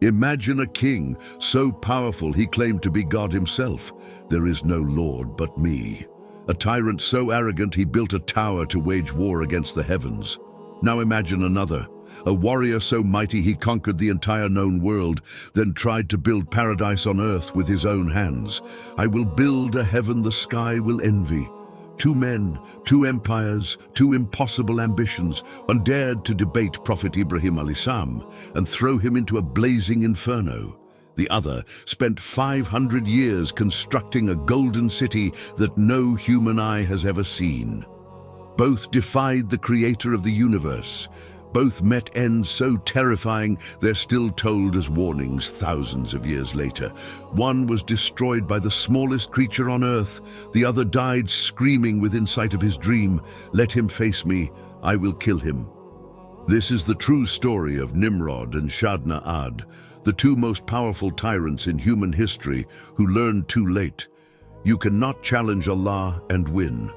Imagine a king so powerful he claimed to be God himself. There is no Lord but me. A tyrant so arrogant he built a tower to wage war against the heavens. Now imagine another, a warrior so mighty he conquered the entire known world, then tried to build paradise on earth with his own hands. I will build a heaven the sky will envy. Two men, two empires, two impossible ambitions, one dared to debate Prophet Ibrahim al-Islam and throw him into a blazing inferno. The other spent 500 years constructing a golden city that no human eye has ever seen. Both defied the creator of the universe. Both met ends so terrifying they're still told as warnings thousands of years later. One was destroyed by the smallest creature on earth. The other died screaming within sight of his dream, "Let him face me, I will kill him." This is the true story of Nimrod and SHADDAD ibn ʿＡD, the two most powerful tyrants in human history who learned too late. You cannot challenge Allah and win.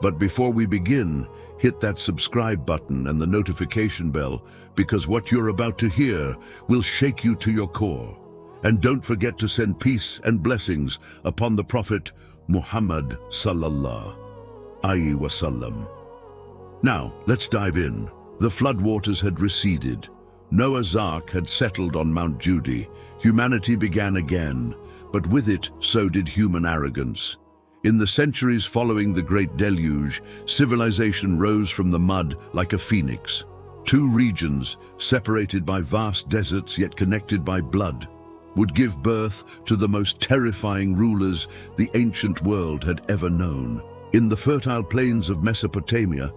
But before we begin, hit that subscribe button and the notification bell, because what you're about to hear will shake you to your core. And don't forget to send peace and blessings upon the Prophet Muhammad sallallahu alaihi wasallam. Now, let's dive in. The floodwaters had receded. Noah's Ark had settled on Mount Judy. Humanity began again, but with it, so did human arrogance. In the centuries following the Great Deluge, civilization rose from the mud like a phoenix. Two regions, separated by vast deserts yet connected by blood, would give birth to the most terrifying rulers the ancient world had ever known. In the fertile plains of Mesopotamia,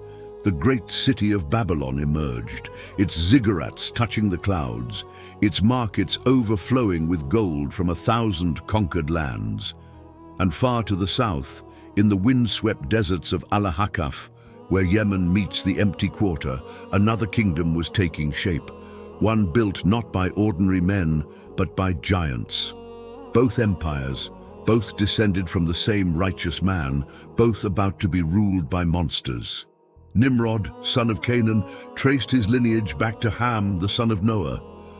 the great city of Babylon emerged, its ziggurats touching the clouds, its markets overflowing with gold from 1,000 conquered lands. And far to the south, in the windswept deserts of Al-Hakaf, where Yemen meets the empty quarter, another kingdom was taking shape, one built not by ordinary men, but by giants. Both empires, both descended from the same righteous man, both about to be ruled by monsters. Nimrod, son of Canaan, traced his lineage back to Ham, the son of Noah.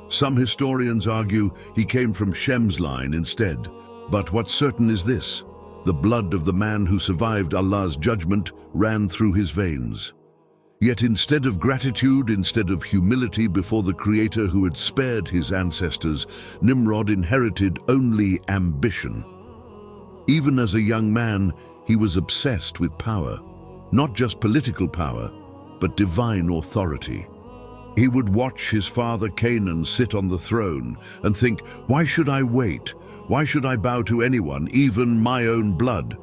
Some historians argue he came from Shem's line instead. But what's certain is this: the blood of the man who survived Allah's judgment ran through his veins. Yet instead of gratitude, instead of humility before the Creator who had spared his ancestors, Nimrod inherited only ambition. Even as a young man, he was obsessed with power, not just political power, but divine authority. He would watch his father Canaan sit on the throne and think, "Why should I wait? Why should I bow to anyone, even my own blood?"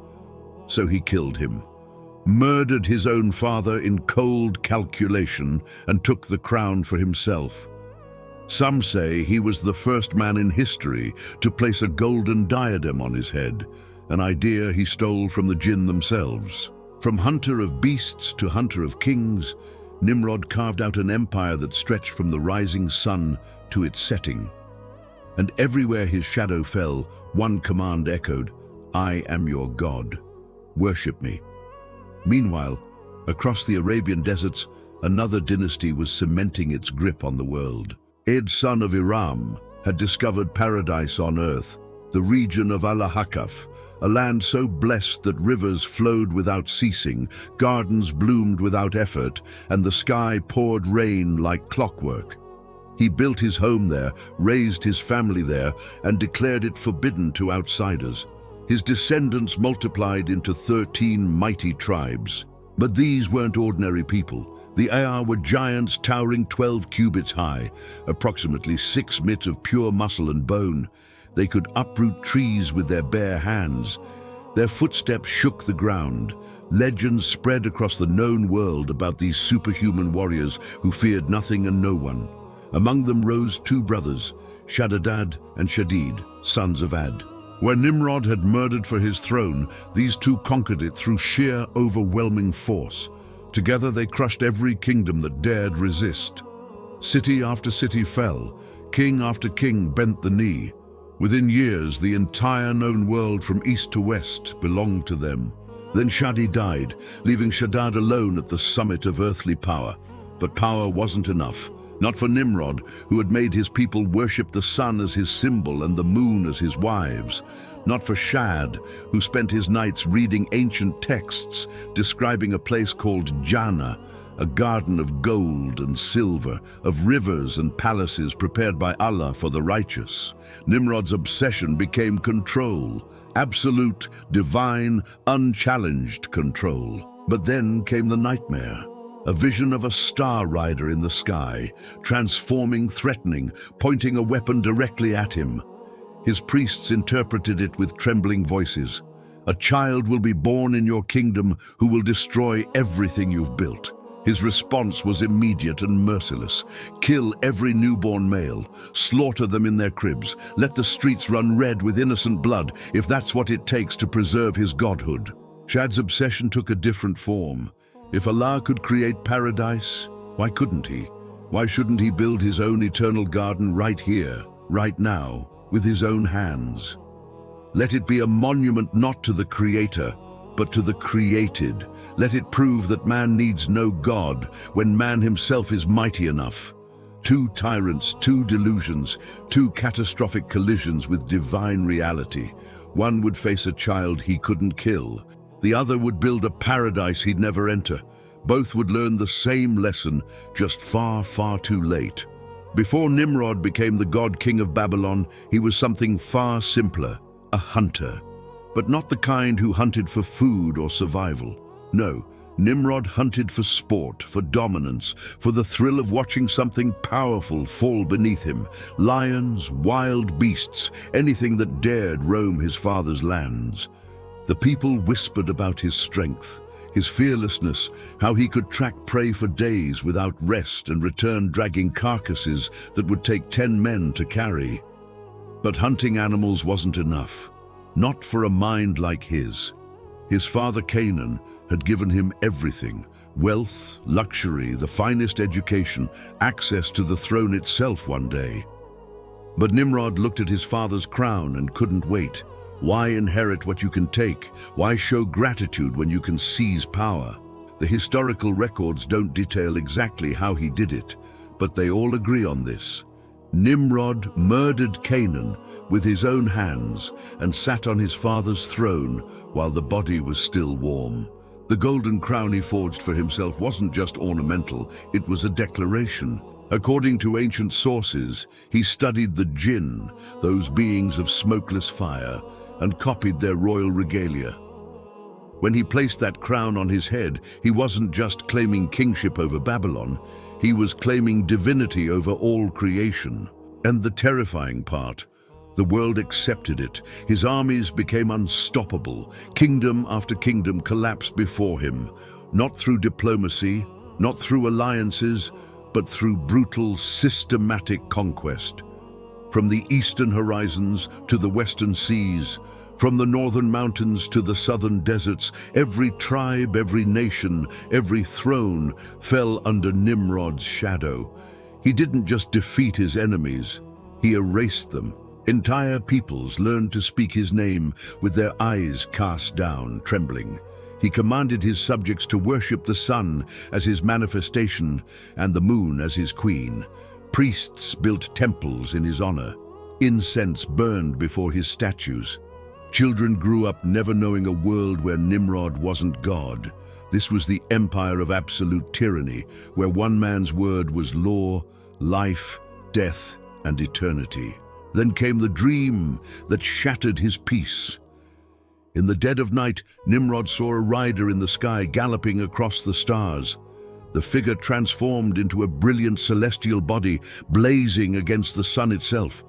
So he killed him, murdered his own father in cold calculation, and took the crown for himself. Some say he was the first man in history to place a golden diadem on his head, an idea he stole from the jinn themselves. From hunter of beasts to hunter of kings, Nimrod carved out an empire that stretched from the rising sun to its setting. And everywhere his shadow fell, one command echoed, "I am your God. Worship me." Meanwhile, across the Arabian deserts, another dynasty was cementing its grip on the world. Ed, son of Iram, had discovered paradise on earth, the region of Al-Hakaf, a land so blessed that rivers flowed without ceasing, gardens bloomed without effort, and the sky poured rain like clockwork. He built his home there, raised his family there, and declared it forbidden to outsiders. His descendants multiplied into 13 mighty tribes. But these weren't ordinary people. The A'ar were giants towering 12 cubits high, approximately 6 meters of pure muscle and bone. They could uproot trees with their bare hands. Their footsteps shook the ground. Legends spread across the known world about these superhuman warriors who feared nothing and no one. Among them rose two brothers, SHADDAD and SHADDAD, sons of ʿAD. When Nimrod had murdered for his throne, these two conquered it through sheer, overwhelming force. Together they crushed every kingdom that dared resist. City after city fell. King after king bent the knee. Within years, the entire known world from east to west belonged to them. Then SHADDAD died, leaving SHADDAD alone at the summit of earthly power. But power wasn't enough. Not for Nimrod, who had made his people worship the sun as his symbol and the moon as his wives. Not for Shaddad, who spent his nights reading ancient texts describing a place called Jannah, a garden of gold and silver, of rivers and palaces prepared by Allah for the righteous. Nimrod's obsession became control, absolute, divine, unchallenged control. But then came the nightmare. A vision of a star rider in the sky, transforming, threatening, pointing a weapon directly at him. His priests interpreted it with trembling voices. A child will be born in your kingdom who will destroy everything you've built. His response was immediate and merciless. Kill every newborn male, slaughter them in their cribs, let the streets run red with innocent blood if that's what it takes to preserve his godhood. Shaddad's obsession took a different form. If Allah could create paradise, why couldn't he? Why shouldn't he build his own eternal garden right here, right now, with his own hands? Let it be a monument not to the Creator, but to the created. Let it prove that man needs no God when man himself is mighty enough. Two tyrants, two delusions, two catastrophic collisions with divine reality. One would face a child he couldn't kill. The other would build a paradise he'd never enter. Both would learn the same lesson, just far, far too late. Before Nimrod became the god-king of Babylon, he was something far simpler, a hunter. But not the kind who hunted for food or survival. No, Nimrod hunted for sport, for dominance, for the thrill of watching something powerful fall beneath him. Lions, wild beasts, anything that dared roam his father's lands. The people whispered about his strength, his fearlessness, how he could track prey for days without rest and return dragging carcasses that would take 10 men to carry. But hunting animals wasn't enough. Not for a mind like his. His father Canaan had given him everything: wealth, luxury, the finest education, access to the throne itself one day. But Nimrod looked at his father's crown and couldn't wait. Why inherit what you can take? Why show gratitude when you can seize power? The historical records don't detail exactly how he did it, but they all agree on this. Nimrod murdered Canaan with his own hands and sat on his father's throne while the body was still warm. The golden crown he forged for himself wasn't just ornamental, it was a declaration. According to ancient sources, he studied the jinn, those beings of smokeless fire, and copied their royal regalia. When he placed that crown on his head, he wasn't just claiming kingship over Babylon, he was claiming divinity over all creation. And the terrifying part, the world accepted it. His armies became unstoppable. Kingdom after kingdom collapsed before him, not through diplomacy, not through alliances, but through brutal, systematic conquest. From the eastern horizons to the western seas, from the northern mountains to the southern deserts, every tribe, every nation, every throne fell under Nimrod's shadow. He didn't just defeat his enemies, he erased them. Entire peoples learned to speak his name with their eyes cast down, trembling. He commanded his subjects to worship the sun as his manifestation and the moon as his queen. Priests built temples in his honor. Incense burned before his statues. Children grew up never knowing a world where Nimrod wasn't God. This was the empire of absolute tyranny, where one man's word was law, life, death, and eternity. Then came the dream that shattered his peace. In the dead of night, Nimrod saw a rider in the sky galloping across the stars. The figure transformed into a brilliant celestial body, blazing against the sun itself.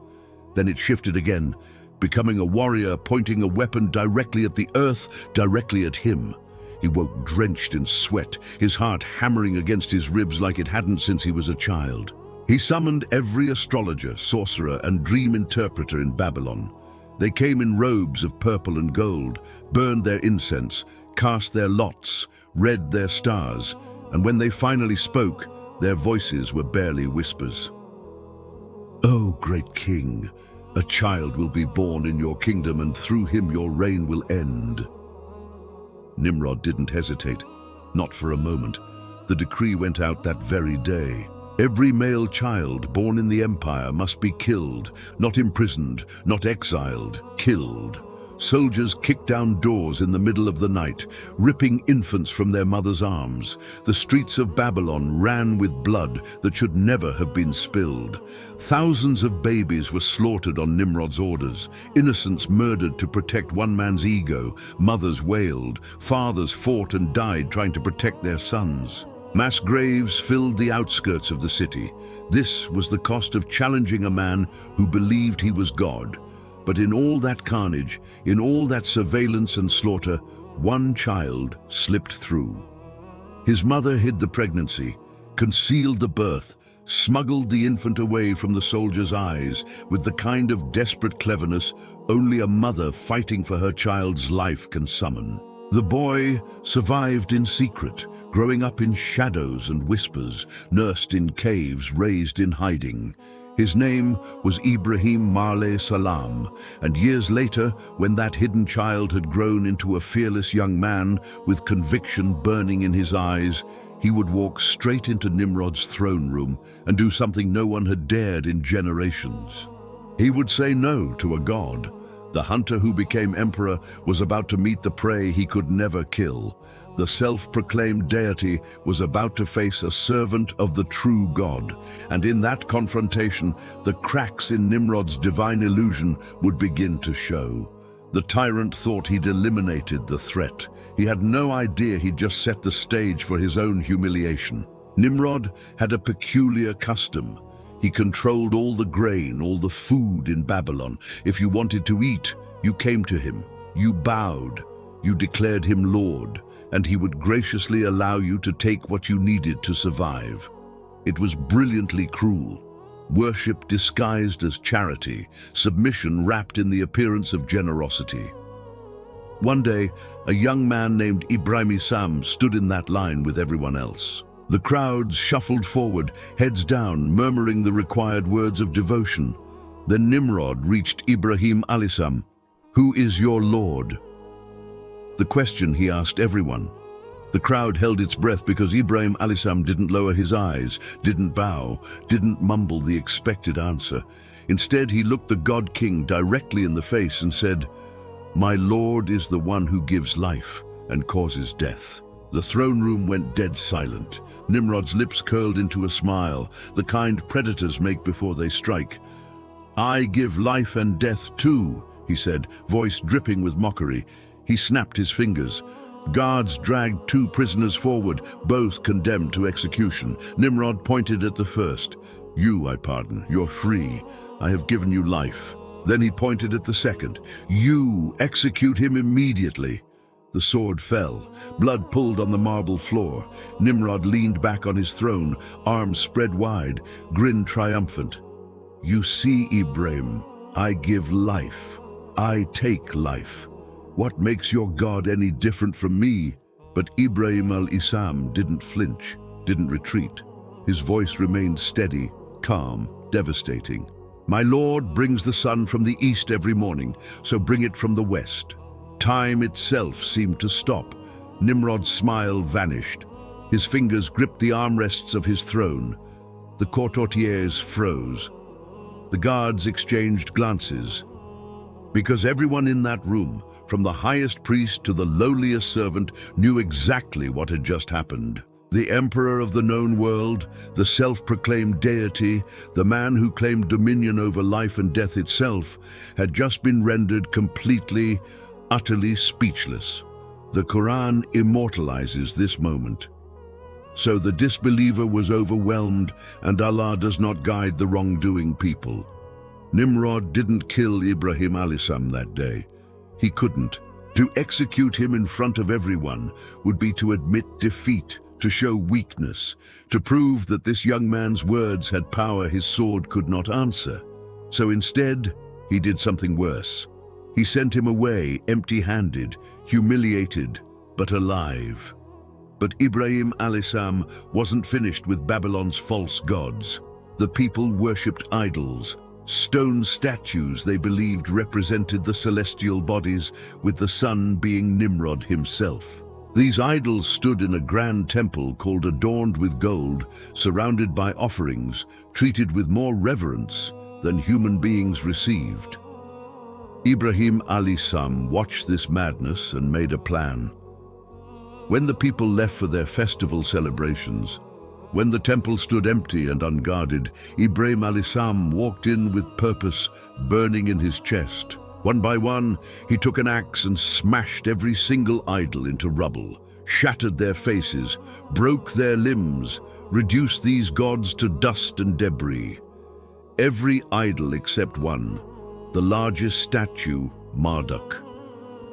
Then it shifted again, becoming a warrior, pointing a weapon directly at the earth, directly at him. He woke drenched in sweat, his heart hammering against his ribs like it hadn't since he was a child. He summoned every astrologer, sorcerer, and dream interpreter in Babylon. They came in robes of purple and gold, burned their incense, cast their lots, read their stars, and when they finally spoke, their voices were barely whispers. "O great king, a child will be born in your kingdom, and through him your reign will end." Nimrod didn't hesitate, not for a moment. The decree went out that very day. Every male child born in the empire must be killed, not imprisoned, not exiled, killed. Soldiers kicked down doors in the middle of the night, ripping infants from their mothers' arms. The streets of Babylon ran with blood that should never have been spilled. Thousands of babies were slaughtered on Nimrod's orders, innocents murdered to protect one man's ego, mothers wailed, fathers fought and died trying to protect their sons. Mass graves filled the outskirts of the city. This was the cost of challenging a man who believed he was God. But in all that carnage, in all that surveillance and slaughter, one child slipped through. His mother hid the pregnancy, concealed the birth, smuggled the infant away from the soldier's eyes with the kind of desperate cleverness only a mother fighting for her child's life can summon. The boy survived in secret, growing up in shadows and whispers, nursed in caves, raised in hiding. His name was Ibrahim alayhi salam, and years later, when that hidden child had grown into a fearless young man with conviction burning in his eyes, he would walk straight into Nimrod's throne room and do something no one had dared in generations. He would say no to a god. The hunter who became emperor was about to meet the prey he could never kill. The self-proclaimed deity was about to face a servant of the true God, and in that confrontation, the cracks in Nimrod's divine illusion would begin to show. The tyrant thought he'd eliminated the threat. He had no idea he'd just set the stage for his own humiliation. Nimrod had a peculiar custom. He controlled all the grain, all the food in Babylon. If you wanted to eat, you came to him. You bowed. You declared him Lord, and he would graciously allow you to take what you needed to survive. It was brilliantly cruel. Worship disguised as charity, submission wrapped in the appearance of generosity. One day, a young man named Ibrahim stood in that line with everyone else. The crowds shuffled forward, heads down, murmuring the required words of devotion. Then Nimrod reached Ibrahim alayhi, "Who is your Lord?" The question he asked everyone. The crowd held its breath because Ibrahim alayhi didn't lower his eyes, didn't bow, didn't mumble the expected answer. Instead, he looked the God King directly in the face and said, "My Lord is the one who gives life and causes death." The throne room went dead silent. Nimrod's lips curled into a smile, the kind predators make before they strike. "I give life and death too," he said, voice dripping with mockery. He snapped his fingers. Guards dragged two prisoners forward, both condemned to execution. Nimrod pointed at the first. "You I pardon, you're free. I have given you life." Then he pointed at the second. "You execute him immediately." The sword fell. Blood pooled on the marble floor. Nimrod leaned back on his throne, arms spread wide, grin triumphant. "You see, Ibrahim, I give life. I take life. What makes your God any different from me?" But Ibrahim al-Isam didn't flinch, didn't retreat. His voice remained steady, calm, devastating. "My Lord brings the sun from the east every morning, so bring it from the west." Time itself seemed to stop. Nimrod's smile vanished. His fingers gripped the armrests of his throne. The courtiers froze. The guards exchanged glances. Because everyone in that room, from the highest priest to the lowliest servant, knew exactly what had just happened. The emperor of the known world, the self-proclaimed deity, the man who claimed dominion over life and death itself, had just been rendered completely, utterly speechless. The Quran immortalizes this moment. So the disbeliever was overwhelmed, and Allah does not guide the wrongdoing people. Nimrod didn't kill Ibrahim alayhi that day. He couldn't. To execute him in front of everyone would be to admit defeat, to show weakness, to prove that this young man's words had power his sword could not answer. So instead, he did something worse. He sent him away empty-handed, humiliated, but alive. But Ibrahim alayhi wasn't finished with Babylon's false gods. The people worshipped idols, stone statues they believed represented the celestial bodies, with the sun being Nimrod himself. These idols stood in a grand temple called Adorned with Gold, surrounded by offerings, treated with more reverence than human beings received. Ibrahim alayhis salam watched this madness and made a plan. When the people left for their festival celebrations, when the temple stood empty and unguarded, Ibrahim alayhis salam walked in with purpose burning in his chest. One by one, he took an axe and smashed every single idol into rubble, shattered their faces, broke their limbs, reduced these gods to dust and debris. Every idol except one, the largest statue, Marduk.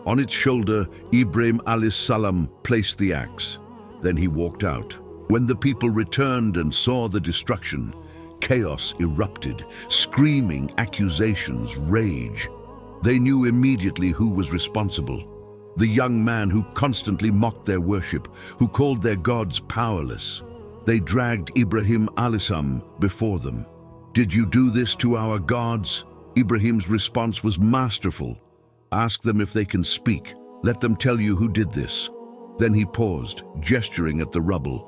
On its shoulder, Ibrahim alayhis salam placed the axe. Then he walked out. When the people returned and saw the destruction, chaos erupted, screaming accusations, rage. They knew immediately who was responsible. The young man who constantly mocked their worship, who called their gods powerless. They dragged Ibrahim alayhis salam before them. "Did you do this to our gods?" Ibrahim's response was masterful. "Ask them if they can speak. Let them tell you who did this." Then he paused, gesturing at the rubble.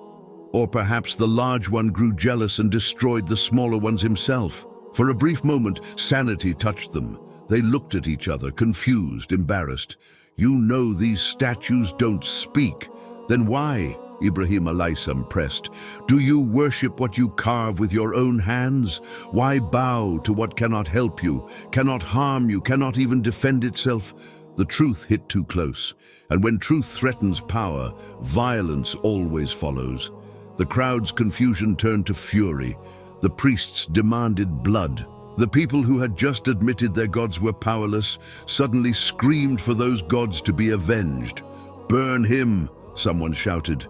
Or perhaps the large one grew jealous and destroyed the smaller ones himself. For a brief moment, sanity touched them. They looked at each other, confused, embarrassed. "You know these statues don't speak. Then why?" Ibrahim alayhis salam pressed. "Do you worship what you carve with your own hands? Why bow to what cannot help you, cannot harm you, cannot even defend itself?" The truth hit too close, and when truth threatens power, violence always follows. The crowd's confusion turned to fury. The priests demanded blood. The people who had just admitted their gods were powerless suddenly screamed for those gods to be avenged. "Burn him," someone shouted.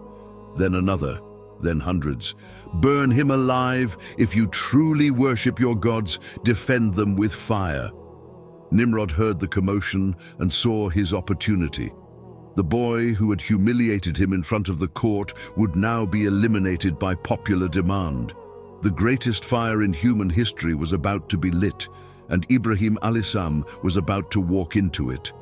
Then another, then hundreds. "Burn him alive. If you truly worship your gods, defend them with fire." Nimrod heard the commotion and saw his opportunity. The boy who had humiliated him in front of the court would now be eliminated by popular demand. The greatest fire in human history was about to be lit, and Ibrahim alayhis salam was about to walk into it.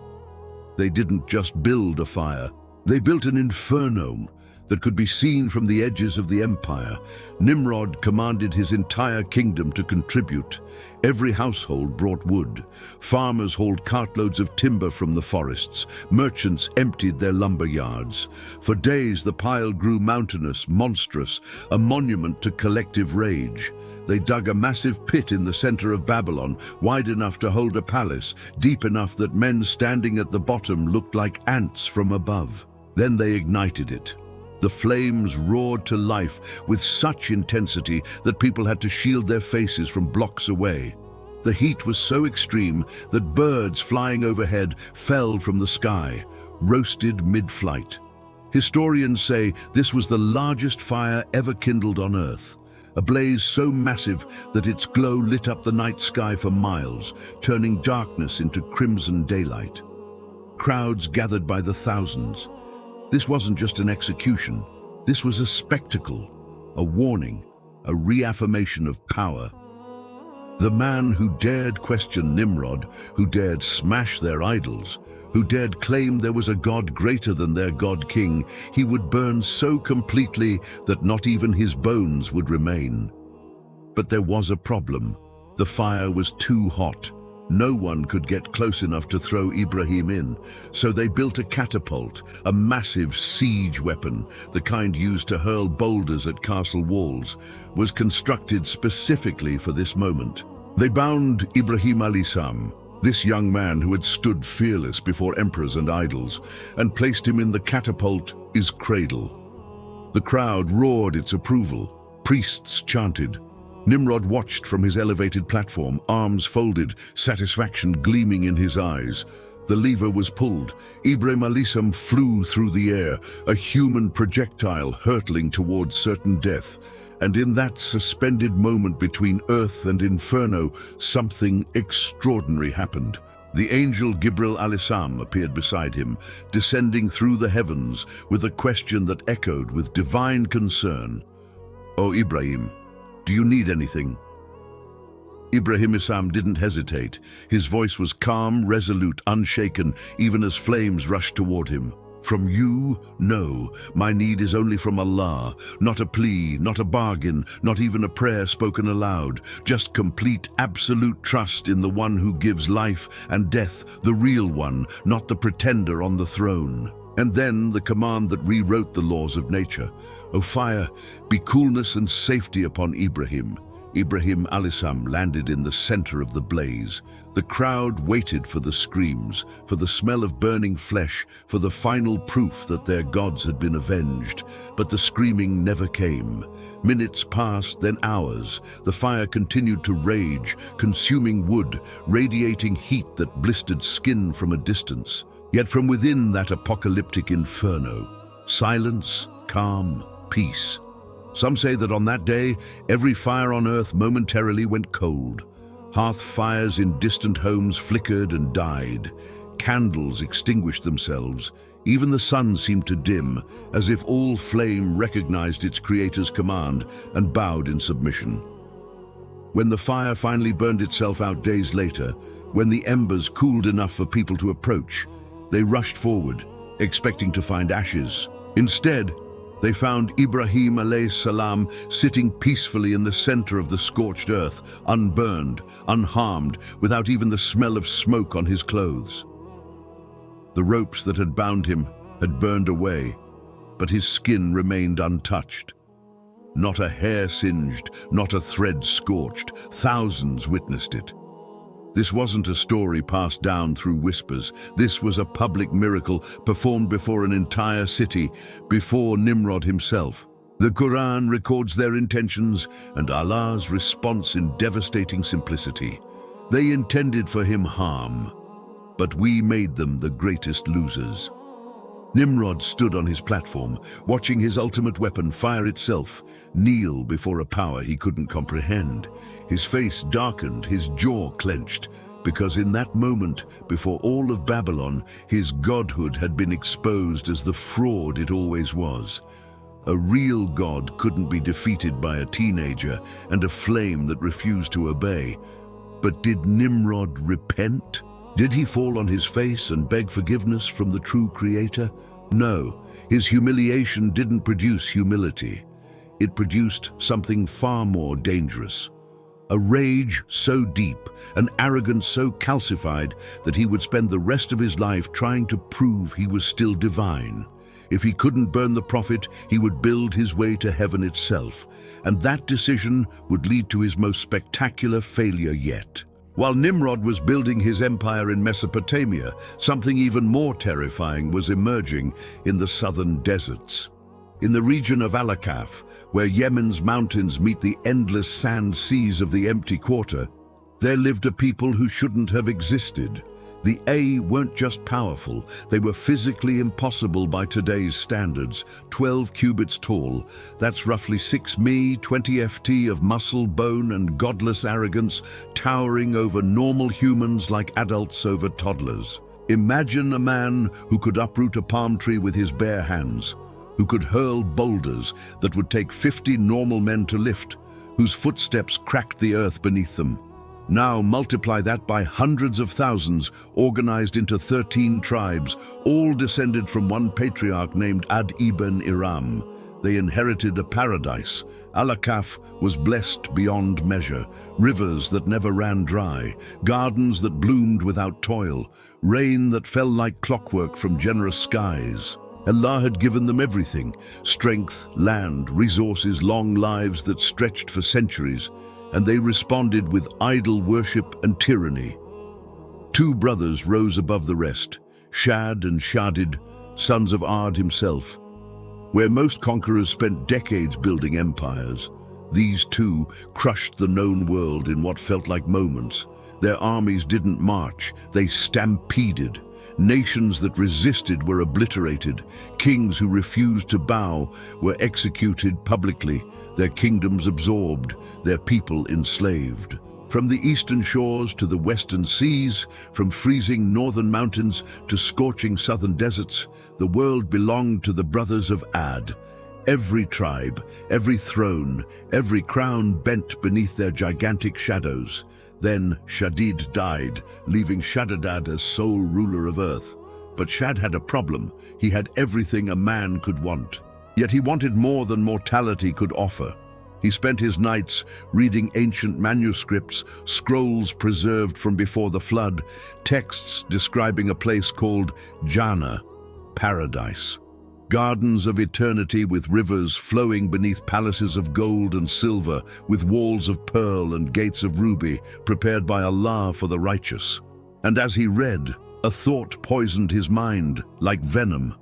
They didn't just build a fire, they built an inferno that could be seen from the edges of the empire. Nimrod commanded his entire kingdom to contribute. Every household brought wood. Farmers hauled cartloads of timber from the forests. Merchants emptied their lumber yards. For days the pile grew mountainous, monstrous, a monument to collective rage. They dug a massive pit in the center of Babylon, wide enough to hold a palace, deep enough that men standing at the bottom looked like ants from above. Then they ignited it. The flames roared to life with such intensity that people had to shield their faces from blocks away. The heat was so extreme that birds flying overhead fell from the sky, roasted mid-flight. Historians say this was the largest fire ever kindled on Earth, a blaze so massive that its glow lit up the night sky for miles, turning darkness into crimson daylight. Crowds gathered by the thousands. This wasn't just an execution. This was a spectacle, a warning, a reaffirmation of power. The man who dared question Nimrod, who dared smash their idols, who dared claim there was a god greater than their god king, he would burn so completely that not even his bones would remain. But there was a problem. The fire was too hot. No one could get close enough to throw Ibrahim in, so they built a catapult, a massive siege weapon, the kind used to hurl boulders at castle walls, was constructed specifically for this moment. They bound Ibrahim alayhis salam, this young man who had stood fearless before emperors and idols, and placed him in the catapult, his cradle. The crowd roared its approval. Priests chanted. Nimrod watched from his elevated platform, arms folded, satisfaction gleaming in his eyes. The lever was pulled. Ibrahim alayhis salam flew through the air, a human projectile hurtling towards certain death. And in that suspended moment between earth and inferno, something extraordinary happened. The angel Gibril alayhis salam appeared beside him, descending through the heavens with a question that echoed with divine concern. "O Ibrahim, do you need anything?" Ibrahim alayhis salam didn't hesitate. His voice was calm, resolute, unshaken, even as flames rushed toward him. From you, no. My need is only from Allah. Not a plea, not a bargain, not even a prayer spoken aloud. Just complete, absolute trust in the one who gives life and death, the real one, not the pretender on the throne. And then the command that rewrote the laws of nature. O fire, be coolness and safety upon Ibrahim. Ibrahim alisam landed in the center of the blaze. The crowd waited for the screams, for the smell of burning flesh, for the final proof that their gods had been avenged. But the screaming never came. Minutes passed, then hours. The fire continued to rage, consuming wood, radiating heat that blistered skin from a distance. Yet from within that apocalyptic inferno, silence, calm, peace. Some say that on that day, every fire on earth momentarily went cold. Hearth fires in distant homes flickered and died. Candles extinguished themselves. Even the sun seemed to dim, as if all flame recognized its creator's command and bowed in submission. When the fire finally burned itself out days later, when the embers cooled enough for people to approach, they rushed forward, expecting to find ashes. Instead, they found Ibrahim alayhis salam sitting peacefully in the center of the scorched earth, unburned, unharmed, without even the smell of smoke on his clothes. The ropes that had bound him had burned away, but his skin remained untouched. Not a hair singed, not a thread scorched. Thousands witnessed it. This wasn't a story passed down through whispers. This was a public miracle performed before an entire city, before Nimrod himself. The Quran records their intentions and Allah's response in devastating simplicity. They intended for him harm, but we made them the greatest losers. Nimrod stood on his platform, watching his ultimate weapon fire itself, kneel before a power he couldn't comprehend. His face darkened, his jaw clenched, because in that moment, before all of Babylon, his godhood had been exposed as the fraud it always was. A real god couldn't be defeated by a teenager and a flame that refused to obey. But did Nimrod repent? Did he fall on his face and beg forgiveness from the true creator? No, his humiliation didn't produce humility. It produced something far more dangerous. A rage so deep, an arrogance so calcified that he would spend the rest of his life trying to prove he was still divine. If he couldn't burn the prophet, he would build his way to heaven itself, and that decision would lead to his most spectacular failure yet. While Nimrod was building his empire in Mesopotamia, something even more terrifying was emerging in the southern deserts. In the region of Al-Akaf, where Yemen's mountains meet the endless sand seas of the empty quarter, there lived a people who shouldn't have existed. The weren't just powerful, they were physically impossible by today's standards. 12 cubits tall, that's roughly 6 me, 20 ft of muscle, bone and godless arrogance, towering over normal humans like adults over toddlers. Imagine a man who could uproot a palm tree with his bare hands, who could hurl boulders that would take 50 normal men to lift, whose footsteps cracked the earth beneath them. Now multiply that by hundreds of thousands, organized into 13 tribes, all descended from one patriarch named ʿAd ibn ʿĀD. They inherited a paradise. Al-Akaf was blessed beyond measure, rivers that never ran dry, gardens that bloomed without toil, rain that fell like clockwork from generous skies. Allah had given them everything: strength, land, resources, long lives that stretched for centuries. And they responded with idol worship and tyranny. Two brothers rose above the rest, Shaddad and SHADDAD, sons of ʿＡD himself. Where most conquerors spent decades building empires, these two crushed the known world in what felt like moments. Their armies didn't march, they stampeded. Nations that resisted were obliterated. Kings who refused to bow were executed publicly, their kingdoms absorbed, their people enslaved. From the eastern shores to the western seas, from freezing northern mountains to scorching southern deserts, the world belonged to the brothers of ʿAD. Every tribe, every throne, every crown bent beneath their gigantic shadows. Then SHADDAD died, leaving SHADDAD as sole ruler of earth. But Shadd had a problem. He had everything a man could want. Yet he wanted more than mortality could offer. He spent his nights reading ancient manuscripts, scrolls preserved from before the flood, texts describing a place called Jannah, paradise. Gardens of eternity with rivers flowing beneath palaces of gold and silver, with walls of pearl and gates of ruby, prepared by Allah for the righteous. And as he read, a thought poisoned his mind like venom.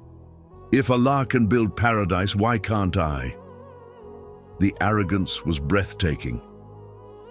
If Allah can build paradise, why can't I? The arrogance was breathtaking.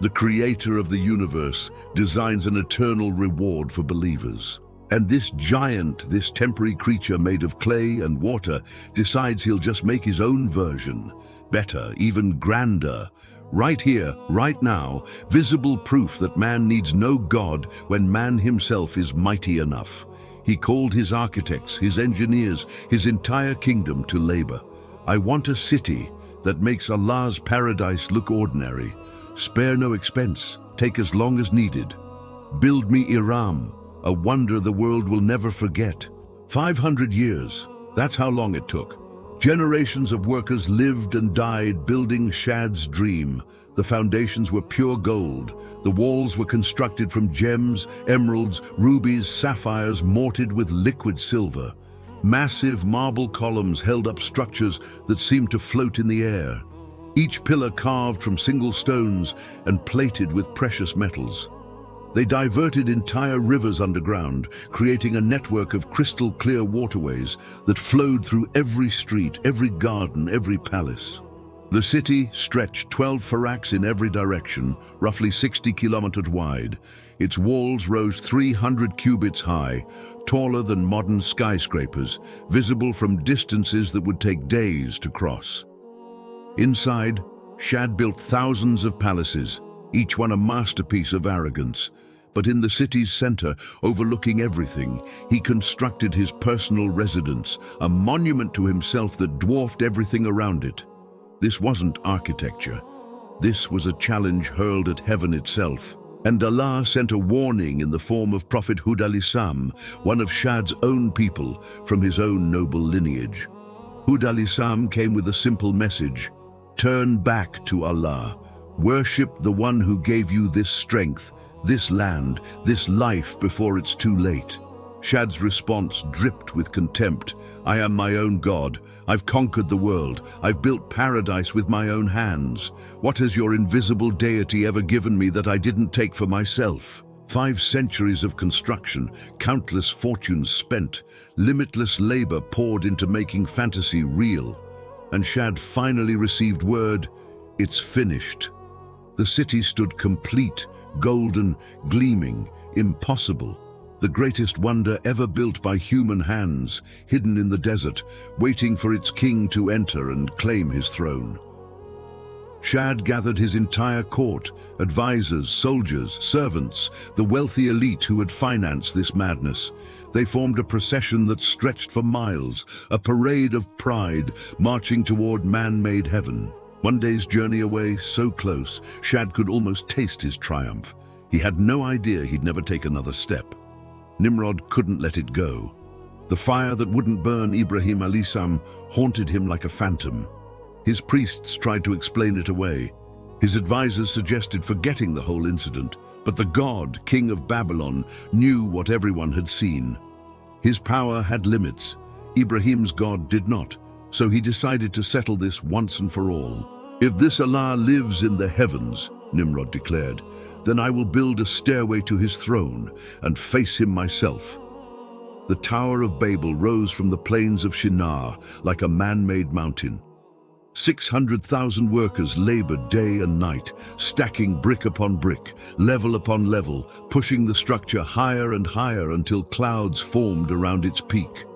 The creator of the universe designs an eternal reward for believers. And this giant, this temporary creature made of clay and water, decides he'll just make his own version, better, even grander. Right here, right now, visible proof that man needs no God when man himself is mighty enough. He called his architects, his engineers, his entire kingdom to labor. I want a city that makes Allah's paradise look ordinary. Spare no expense, take as long as needed. Build me Iram, a wonder the world will never forget. 500 years, that's how long it took. Generations of workers lived and died building Shaddad's dream. The foundations were pure gold. The walls were constructed from gems, emeralds, rubies, sapphires, mortared with liquid silver. Massive marble columns held up structures that seemed to float in the air. Each pillar carved from single stones and plated with precious metals. They diverted entire rivers underground, creating a network of crystal-clear waterways that flowed through every street, every garden, every palace. The city stretched 12 faraks in every direction, roughly 60 kilometers wide. Its walls rose 300 cubits high, taller than modern skyscrapers, visible from distances that would take days to cross. Inside, Shadd built thousands of palaces, each one a masterpiece of arrogance. But in the city's center, overlooking everything, he constructed his personal residence, a monument to himself that dwarfed everything around it. This wasn't architecture. This was a challenge hurled at heaven itself. And Allah sent a warning in the form of Prophet Hud al-Islam, one of Shaddad's own people from his own noble lineage. Hud al-Islam came with a simple message: turn back to Allah. Worship the one who gave you this strength, this land, this life before it's too late. Shaddad's response dripped with contempt. I am my own God. I've conquered the world. I've built paradise with my own hands. What has your invisible deity ever given me that I didn't take for myself? 5 centuries of construction, countless fortunes spent, limitless labor poured into making fantasy real. And Shaddad finally received word, it's finished. The city stood complete, golden, gleaming, impossible. The greatest wonder ever built by human hands, hidden in the desert, waiting for its king to enter and claim his throne. Shaddad gathered his entire court, advisors, soldiers, servants, the wealthy elite who had financed this madness. They formed a procession that stretched for miles, a parade of pride, marching toward man-made heaven. One day's journey away, so close, Shaddad could almost taste his triumph. He had no idea he'd never take another step. Nimrod couldn't let it go. The fire that wouldn't burn Ibrahim al-Islam haunted him like a phantom. His priests tried to explain it away. His advisors suggested forgetting the whole incident, but the god, king of Babylon, knew what everyone had seen. His power had limits. Ibrahim's God did not, so he decided to settle this once and for all. If this Allah lives in the heavens, Nimrod declared, then I will build a stairway to his throne and face him myself. The Tower of Babel rose from the plains of Shinar like a man-made mountain. 600,000 workers labored day and night, stacking brick upon brick, level upon level, pushing the structure higher and higher until clouds formed around its peak.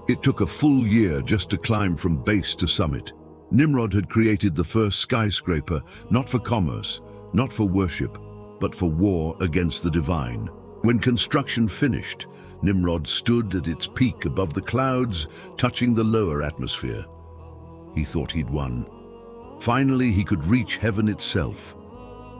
It took a full year just to climb from base to summit. Nimrod had created the first skyscraper, not for commerce, not for worship, but for war against the divine. When construction finished, Nimrod stood at its peak above the clouds, touching the lower atmosphere. He thought he'd won. Finally, he could reach heaven itself.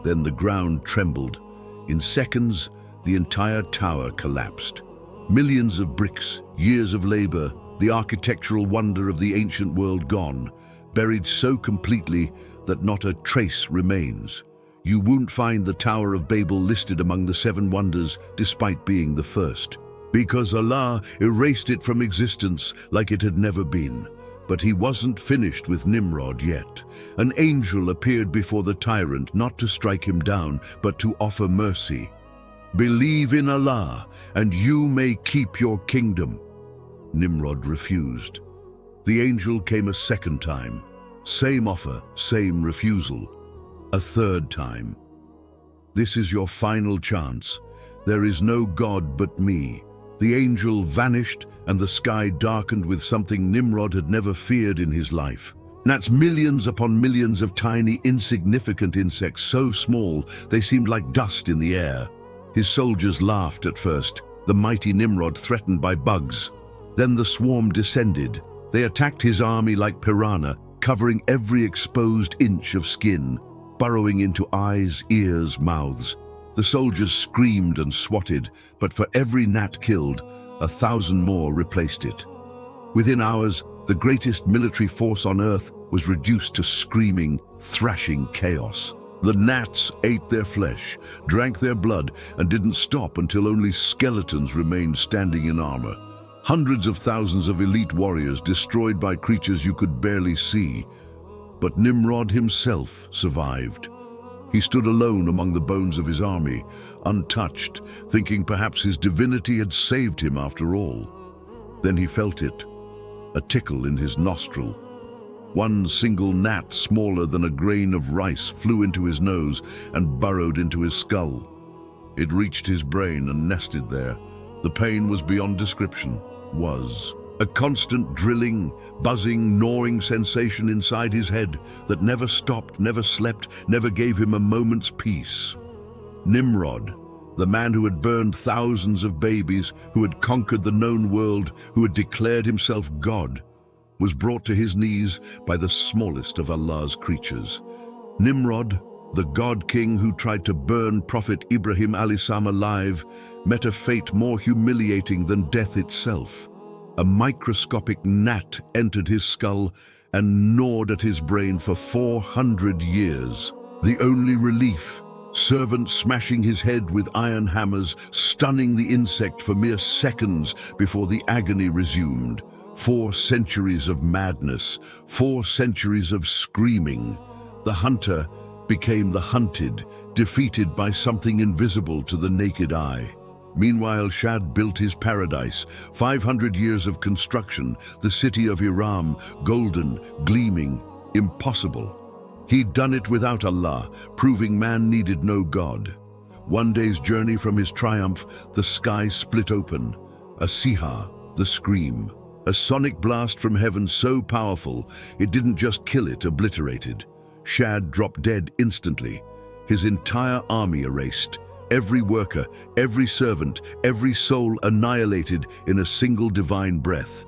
Then the ground trembled. In seconds, the entire tower collapsed. Millions of bricks, years of labor, the architectural wonder of the ancient world gone, buried so completely that not a trace remains. You won't find the Tower of Babel listed among the 7 wonders despite being the first, because Allah erased it from existence like it had never been. But he wasn't finished with Nimrod yet. An angel appeared before the tyrant, not to strike him down, but to offer mercy. "Believe in Allah, and you may keep your kingdom." Nimrod refused. The angel came a second time. Same offer, same refusal. A third time. "This is your final chance. There is no God but me." The angel vanished, and the sky darkened with something Nimrod had never feared in his life. That's millions upon millions of tiny, insignificant insects, so small they seemed like dust in the air. His soldiers laughed at first, the mighty Nimrod threatened by bugs. Then the swarm descended. They attacked his army like piranha, covering every exposed inch of skin, burrowing into eyes, ears, mouths. The soldiers screamed and swatted, but for every gnat killed, 1,000 more replaced it. Within hours, the greatest military force on Earth was reduced to screaming, thrashing chaos. The gnats ate their flesh, drank their blood, and didn't stop until only skeletons remained standing in armor. Hundreds of thousands of elite warriors destroyed by creatures you could barely see. But Nimrod himself survived. He stood alone among the bones of his army, untouched, thinking perhaps his divinity had saved him after all. Then he felt it, a tickle in his nostril. One single gnat, smaller than a grain of rice, flew into his nose and burrowed into his skull. It reached his brain and nested there. The pain was beyond description. A constant drilling, buzzing, gnawing sensation inside his head that never stopped, never slept, never gave him a moment's peace. Nimrod, the man who had burned thousands of babies, who had conquered the known world, who had declared himself God, was brought to his knees by the smallest of Allah's creatures. Nimrod, the god-king who tried to burn Prophet Ibrahim alayhi alive, met a fate more humiliating than death itself. A microscopic gnat entered his skull and gnawed at his brain for 400 years. The only relief, servants smashing his head with iron hammers, stunning the insect for mere seconds before the agony resumed. 4 centuries of madness, 4 centuries of screaming. The hunter became the hunted, defeated by something invisible to the naked eye. Meanwhile, Shaddad built his paradise, 500 years of construction, the city of Iram, golden, gleaming, impossible. He'd done it without Allah, proving man needed no God. One day's journey from his triumph, the sky split open. A siha, the scream. A sonic blast from heaven so powerful, it didn't just kill it, obliterated. Shaddad dropped dead instantly, his entire army erased. Every worker, every servant, every soul annihilated in a single divine breath.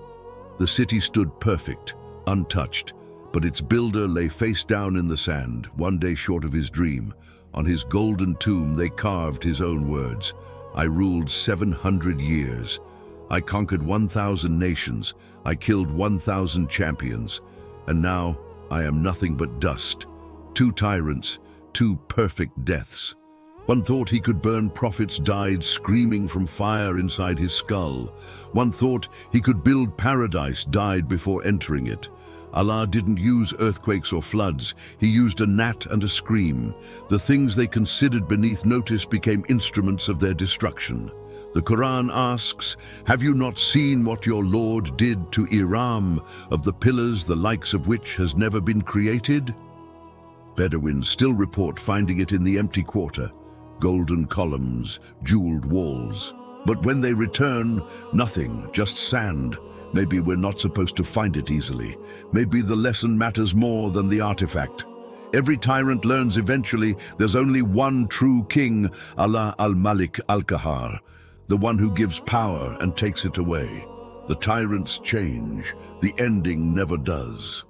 The city stood perfect, untouched, but its builder lay face down in the sand, one day short of his dream. On his golden tomb they carved his own words. "I ruled 700 years. I conquered 1,000 nations. I killed 1,000 champions. And now I am nothing but dust. 2 tyrants, 2 perfect deaths." One thought he could burn prophets died screaming from fire inside his skull. One thought he could build paradise died before entering it. Allah didn't use earthquakes or floods. He used a gnat and a scream. The things they considered beneath notice became instruments of their destruction. The Quran asks, "Have you not seen what your Lord did to Iram, of the pillars the likes of which has never been created?" Bedouins still report finding it in the empty quarter. Golden columns, jeweled walls. But when they return, nothing, just sand. Maybe we're not supposed to find it easily. Maybe the lesson matters more than the artifact. Every tyrant learns eventually there's only one true king, Allah al-Malik al-Qahar, the one who gives power and takes it away. The tyrants change, the ending never does.